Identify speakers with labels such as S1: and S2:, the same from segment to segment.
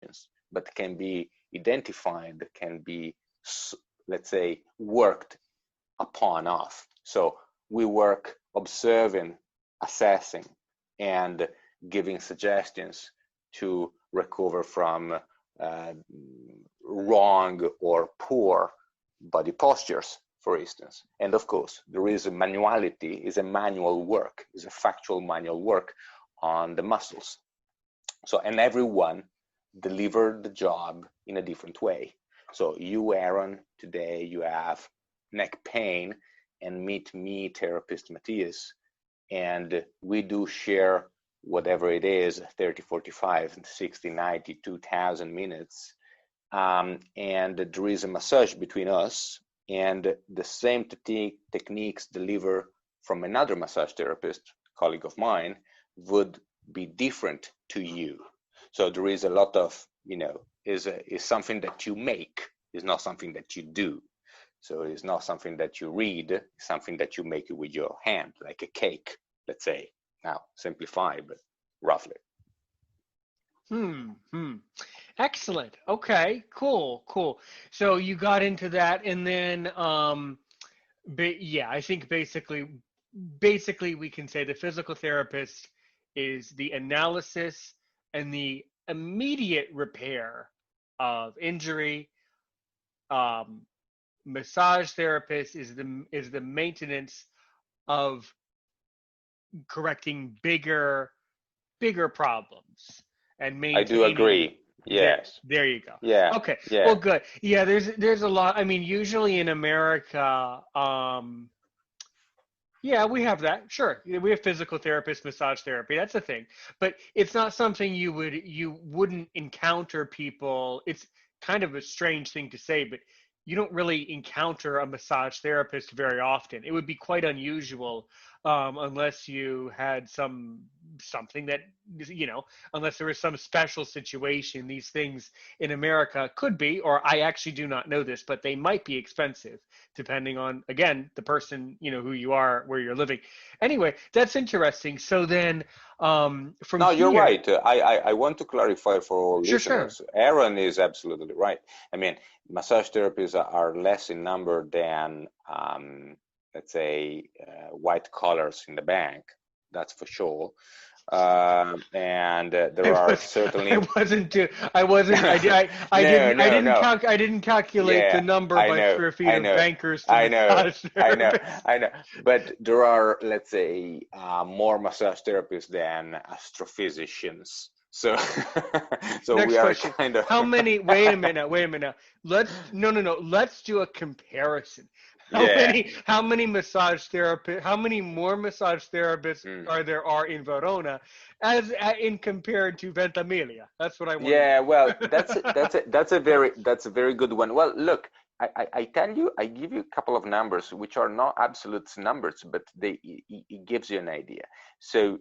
S1: suggestions, but can be identified, can be, let's say, worked upon off. So we work observing, assessing, and giving suggestions to recover from wrong or poor body postures, for instance. And of course, there is a manuality, is a manual work, is a factual manual work on the muscles. So, and everyone delivered the job in a different way. So you, Aaron, today you have neck pain, and meet me, therapist Mathias, and we do share whatever it is, 30, 45, 60, 90, 2,000 minutes. And there is a massage between us, and the same techniques delivered from another massage therapist, colleague of mine, would be different to you. So there is a lot of, is something that you make, is not something that you do. So it's not something that you read, it's something that you make with your hand, like a cake, let's say. Now, simplified, but roughly.
S2: Excellent. Okay, cool. So you got into that, and then, I think basically we can say the physical therapist is the analysis and the immediate repair of injury. Massage therapist is the maintenance of correcting bigger problems and
S1: I do
S2: maintaining.
S1: agree. Yes.
S2: There you go.
S1: Yeah.
S2: Okay.
S1: Yeah.
S2: Well, good. Yeah, there's a lot. I mean, usually in America, yeah, we have that. Sure. We have physical therapists, massage therapy. That's a thing. But it's not something you wouldn't encounter people. It's kind of a strange thing to say, but you don't really encounter a massage therapist very often. It would be quite unusual unless you had something that, unless there was some special situation. These things in America could be, or I actually do not know this, but they might be expensive depending on, again, the person, who you are, where you're living. Anyway, that's interesting. So then from
S1: No, you're
S2: here,
S1: right. I want to clarify for all listeners.
S2: Sure.
S1: Aaron is absolutely right. I mean, massage therapists are less in number than, let's say, white collars in the bank. That's for sure. And there are certainly.
S2: I didn't calculate the number by square feet of bankers to massage therapists.
S1: I know. But there are, let's say, more massage therapists than astrophysicians. So, so
S2: Next
S1: we are
S2: question.
S1: kind of.
S2: How many? Wait a minute. Let's do a comparison. How many massage therapists? How many more massage therapists are in Verona, as in compared to Ventimiglia? That's what I want.
S1: Yeah, well, that's a very good one. Well, look, I tell you, I give you a couple of numbers which are not absolute numbers, but it gives you an idea. So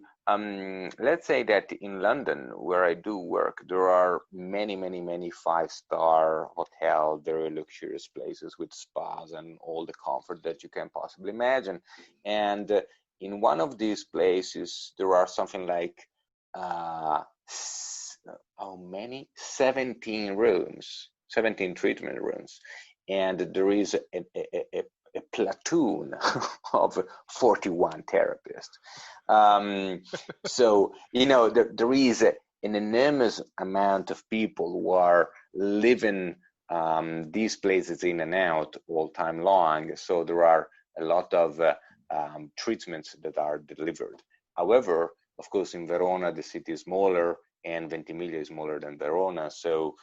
S1: let's say that in London, where I do work, there are many 5-star hotel, very luxurious places with spas and all the comfort that you can possibly imagine. And in one of these places, there are something like how many? 17 rooms, 17 treatment rooms. And there is a platoon of 41 therapists. So, there is an enormous amount of people who are living these places in and out all time long. So there are a lot of treatments that are delivered. However, of course, in Verona, the city is smaller, and Ventimiglia is smaller than Verona. So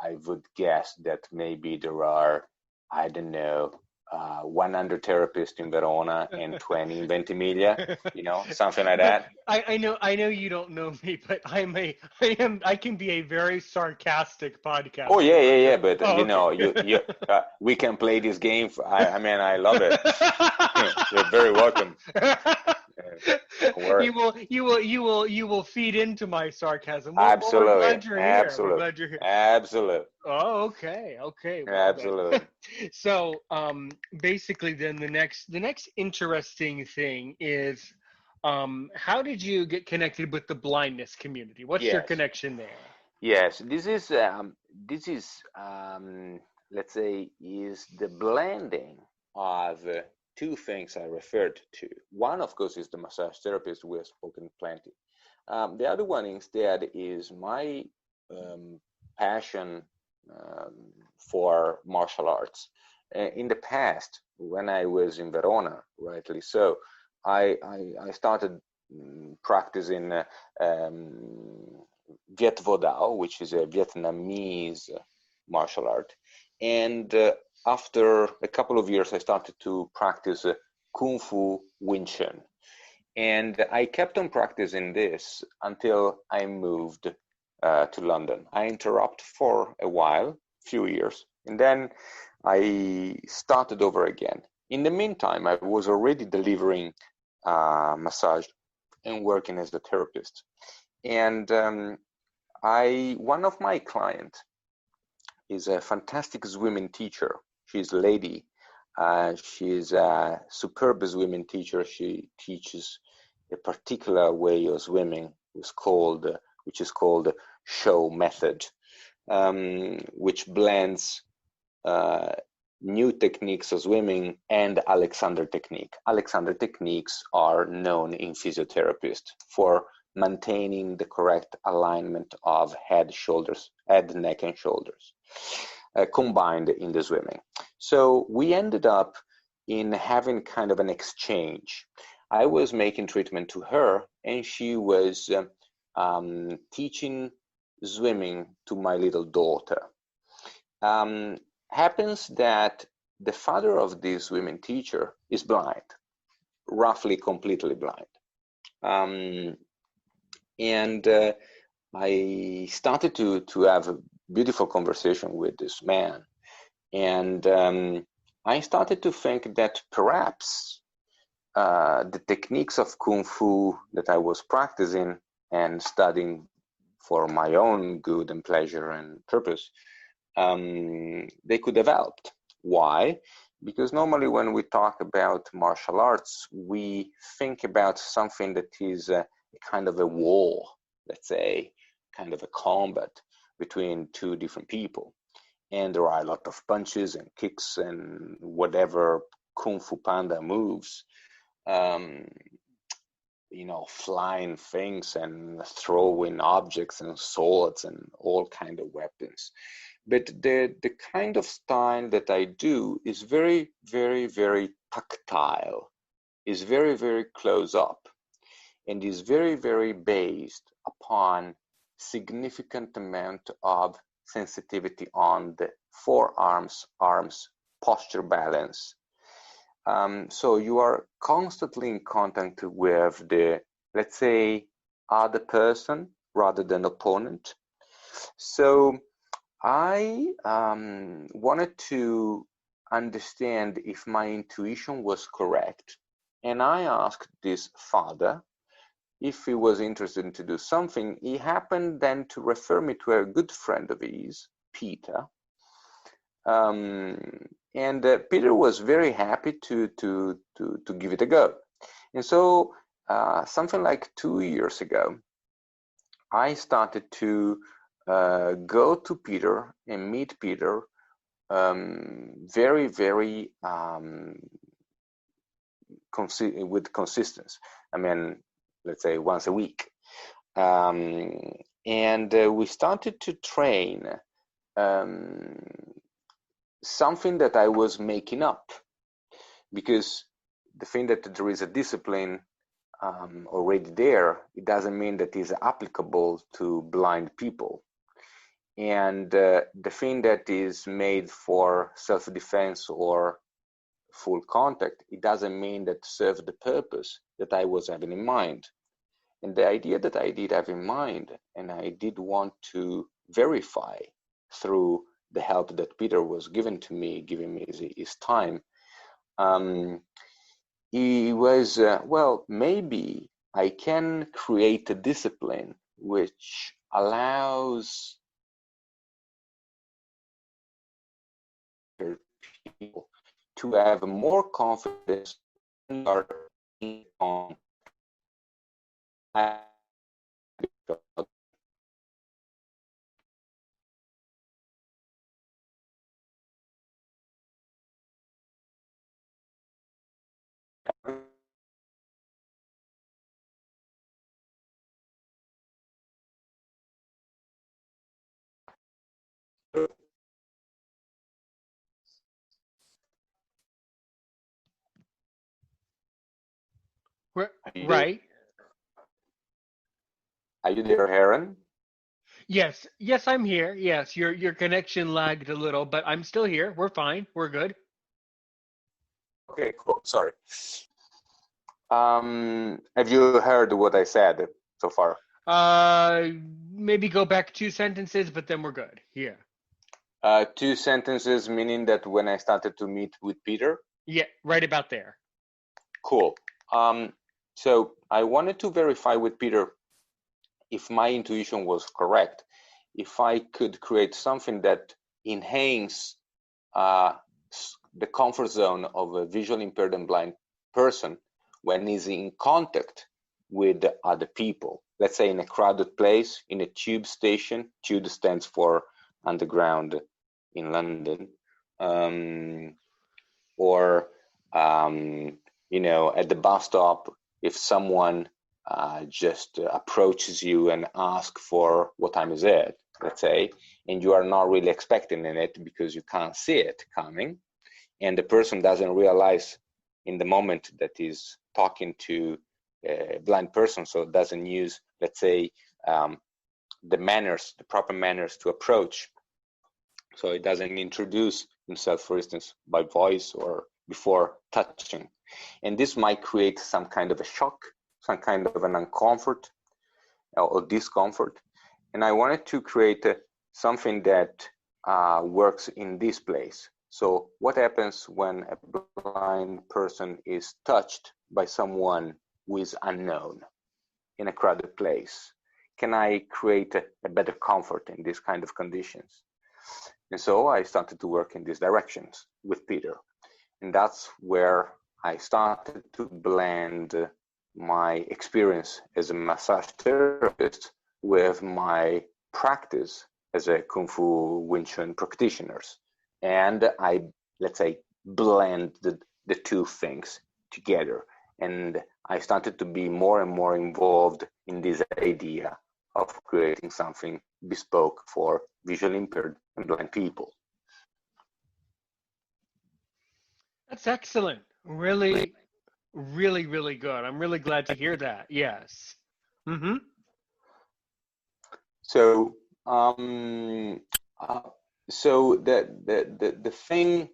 S1: I would guess that maybe there are, I don't know, 100 therapists in Verona and 20 in Ventimiglia, something like that.
S2: I know you don't know me, but I can be a very sarcastic podcast.
S1: Oh yeah. But we can play this game. I love it. You're very welcome.
S2: You will feed into my sarcasm.
S1: Absolutely.
S2: We're glad you're here.
S1: Absolutely.
S2: Oh, okay. Well,
S1: absolutely.
S2: So, basically, then the next interesting thing is, How did you get connected with the blindness community? What's your
S1: Yes,
S2: connection there?
S1: yes. This is let's say is the blending of two things I referred to. One, of course, is the massage therapist. We have spoken plenty. The other one instead is my um, passion um, for martial arts. In the past, when I was in Verona, rightly so, I started practicing Viet Vo Dao, which is a Vietnamese martial art. And after a couple of years, I started to practice Kung Fu Wing Chun. And I kept on practicing this until I moved to London. I interrupted for a while, few years, and then I started over again. In the meantime, I was already delivering massage and working as a therapist. And one of my clients is a fantastic swimming teacher. She's a lady. She's a superb swimming teacher. She teaches a particular way of swimming, which is called show method, which blends new techniques of swimming and Alexander technique. Alexander techniques are known in physiotherapists for maintaining the correct alignment of head, neck, and shoulders, combined in the swimming. So we ended up in having kind of an exchange. I was making treatment to her, and she was teaching swimming to my little daughter. Happens that the father of this swimming teacher is blind, roughly completely blind. And I started to have a beautiful conversation with this man. And I started to think that perhaps the techniques of Kung Fu that I was practicing and studying for my own good and pleasure and purpose, they could have helped. Why? Because normally when we talk about martial arts, we think about something that is a kind of a war, let's say, kind of a combat between two different people. And there are a lot of punches and kicks and whatever Kung Fu Panda moves, flying things and throwing objects and swords and all kind of weapons. But the kind of style that I do is very, very, very tactile, is very, very close up, and is very, very based upon significant amount of sensitivity on the forearms, arms, posture balance. So you are constantly in contact with the, let's say, other person rather than opponent. So I wanted to understand if my intuition was correct. And I asked this father if he was interested to do something. He happened then to refer me to a good friend of his, Peter. And Peter was very happy to give it a go. And so something like 2 years ago, I started to go to Peter and meet Peter very, very with consistency. I mean, let's say once a week. And we started to train something that I was making up, because the thing that there is a discipline already there, it doesn't mean that it's applicable to blind people. And the thing that is made for self-defense or full contact, it doesn't mean that serves the purpose that I was having in mind. And the idea that I did have in mind, and I did want to verify through the help that Peter was giving me his time, he was, well, maybe I can create a discipline which allows people to have more confidence on
S2: Right.
S1: Are you there, Heron?
S2: Yes. Yes, I'm here. Yes, your connection lagged a little, but I'm still here. We're fine. We're good.
S1: Okay, cool. Sorry. Have you heard what I said so far?
S2: Uh, Maybe go back 2 sentences, but then we're good. Yeah.
S1: 2 sentences, meaning that when I started to meet with Peter.
S2: Yeah, right about there.
S1: Cool. So I wanted to verify with Peter if my intuition was correct, if I could create something that enhance the comfort zone of a visually impaired and blind person when he's in contact with other people. Let's say in a crowded place, in a tube station. Tube stands for underground in London, or at the bus stop, if someone just approaches you and asks for what time is it, let's say, and you are not really expecting it because you can't see it coming, and the person doesn't realize in the moment that he's talking to a blind person, so doesn't use, let's say, the proper manners to approach. So it doesn't introduce himself, for instance, by voice or before touching. And this might create some kind of a shock, some kind of an uncomfort or discomfort. And I wanted to create something that works in this place. So what happens when a blind person is touched by someone who is unknown in a crowded place? Can I create a better comfort in these kind of conditions? And so I started to work in these directions with Peter. And that's where I started to blend my experience as a massage therapist with my practice as a Kung Fu Wing Chun practitioner. And I, let's say, blend the two things together. And I started to be more and more involved in this idea of creating something bespoke for visually impaired and blind people.
S2: That's excellent. Really, really, really good. I'm really glad to hear that. Yes. Mm-hmm.
S1: So, so the thing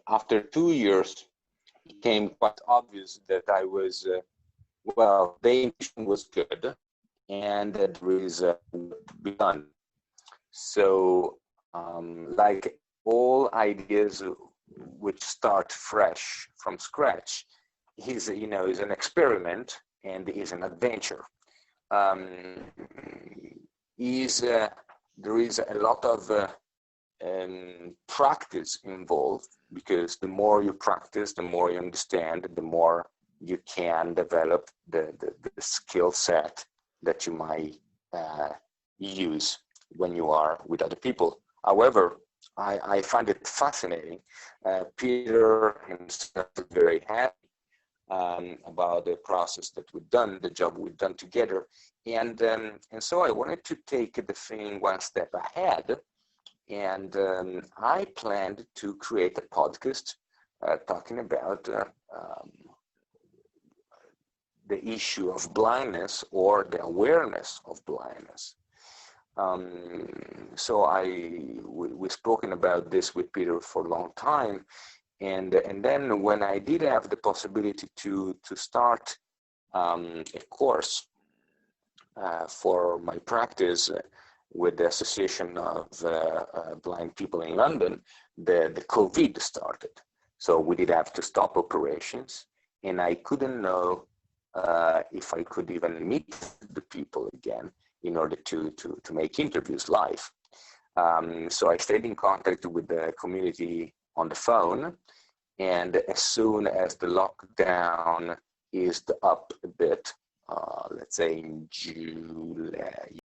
S1: after 2 years, it became quite obvious that I was the intuition was good, and that there is be done. So, like all ideas which start fresh from scratch, is an experiment and is an adventure. There is a lot of practice involved, because the more you practice, the more you understand, the more you can develop the skill set that you might use when you are with other people. However, I find it fascinating. Peter himself is very happy about the process that we've done, the job we've done together. And so I wanted to take the thing one step ahead. And I planned to create a podcast talking about the issue of blindness, or the awareness of blindness. So we've spoken about this with Peter for a long time. And then when I did have the possibility to start a course for my practice with the Association of Blind People in London, the COVID started. So we did have to stop operations, and I couldn't know if I could even meet the people again in order to make interviews live. So I stayed in contact with the community on the phone, and as soon as the lockdown eased up a bit, let's say in July,